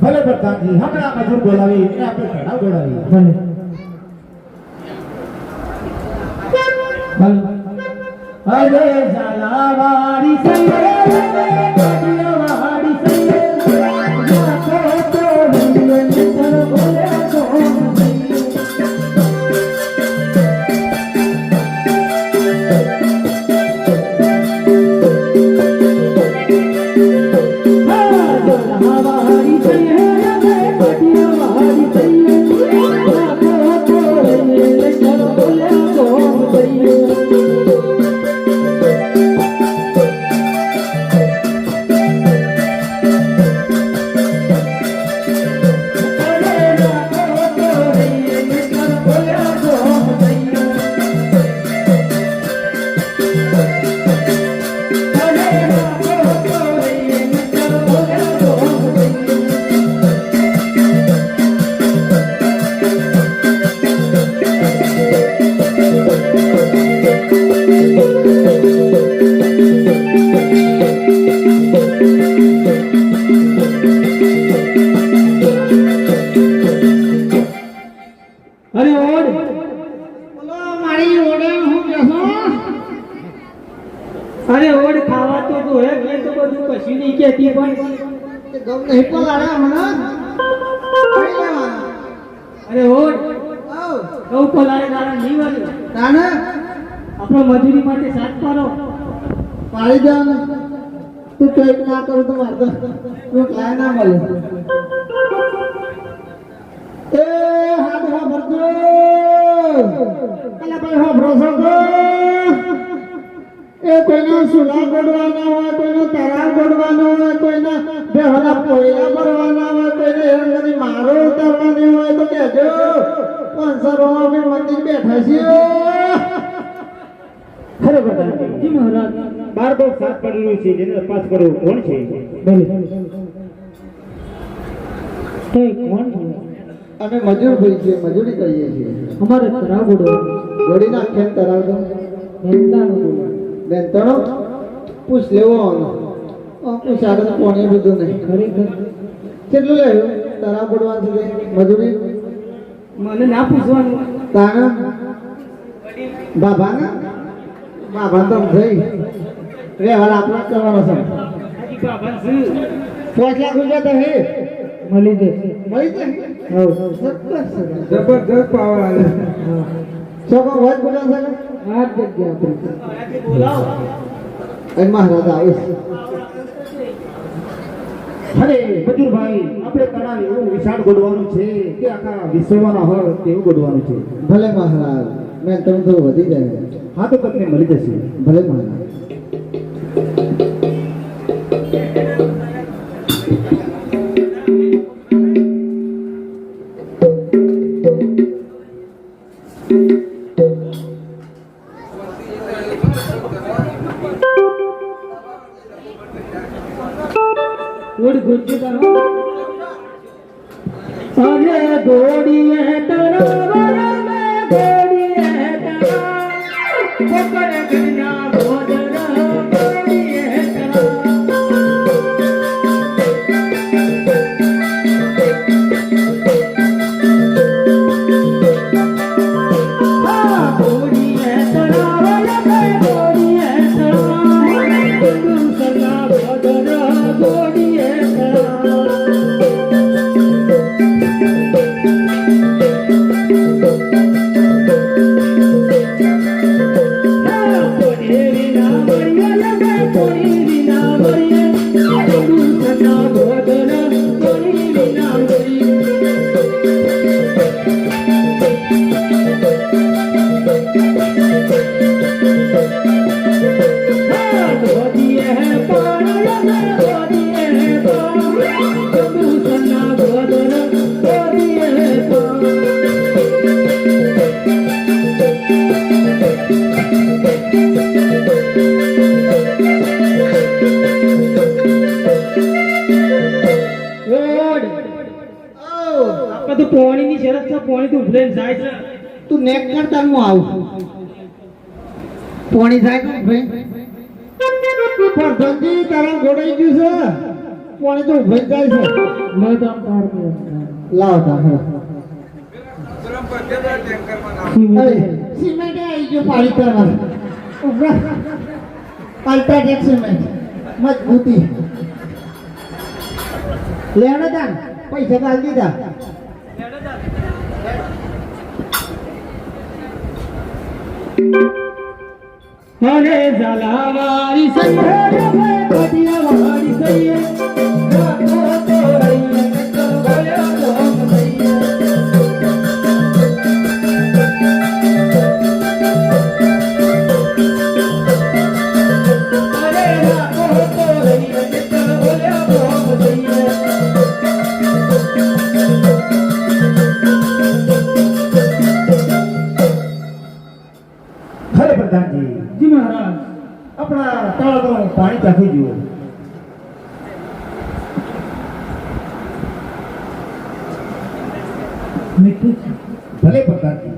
ભલે પ્રધાનજી હમણાં મજૂર બોલાવી એને આપણે ઘણા બોલાવી ભલે અરે ઝાલાવાડી સંગેવાડી સંગે મજૂરી માટે સાથ પાડો પાડી દો ને તું કઈક ના કરું તો મારતો તું ક્યાં ના મળે એ હાથ હા ભરતો અલા ભાઈ હા ભરોસો દો એ કોઈનો સુલા ગોડવાના હોય કોઈનો તરાવ ગોડવાનો હોય કોઈના બેહના પોયલા ભરવાના હોય કોઈને એવી મારો ઉતારવાની હોય તો કહેજો 500 રૂપિયા મંદિર બેઠા છીએ ખરે બતાવી જી મહારાજ 12 સાત પડેલું છે જેને પાસ કરવું કોણ છે બોલે તે કોણ છે અમે મજૂર ભાઈ છે મજૂરી કરીએ છીએ અમારે તરાવ ગોડી ના ખેત તરાવ દો બેંતાનો બેંતાનો પૂછ લેવો પૂછ આગળ કોને બધું નહીં ખરેખર કેટલું લેવું તરાવ ગોડવાનું છે મજૂરી મને ના પૂછવાનું તાના બાબા ના બાબા તો થઈ વ્યવહાર આપણા કરવાનો છે 5 લાખ રૂપિયા તો હે મળી જશે જબરદસ્ત પાવર આવે છોકરો વાત બોલા છે આ જગ્યા આપણે બોલાવો એ મહારાજ આવે અરે મજૂરભાઈ આપણે તણાવ એવું વિશાળ ગોડવાનું છે કે આખા વિશ્વમાં હોય તેવું ગોડવાનું છે ભલે મહારાજ મેં તમે થોડું વધી જાય હા તો તમને મળી જશે ભલે મહારાજ અરે ગોડી તો પોણીની શરત છે, પોણી તો ઉભરે જાય છે. તું નેક કરતા હું આવું પોણી જાય કે ભાઈ પણ ધનજી તારા ગોડાઈ ગયું છે પોણી તો ઉભરી જાય છે મેં તો આમ તાર કે લાવતા હા સિમેન્ટ આવી ગયો પાણી કરવા ઉભા અલ્ટ્રાટેક સિમેન્ટ મજબૂતી લેવડો તાન પૈસા તો આલી દીધા અરે ઝાલાવારી સૈયે કટિયાવારી સૈયે રાખો તો રહીએ તો ભયા લોક સૈયે અરે રાખો તો રહીએ તો ભયા લોક સૈયે ખરે પ્રધાનજી જી મહારાજ આપણા તળાવનું પાણી ચાખી જુઓ મીઠું છે ભલે પ્રધાનજી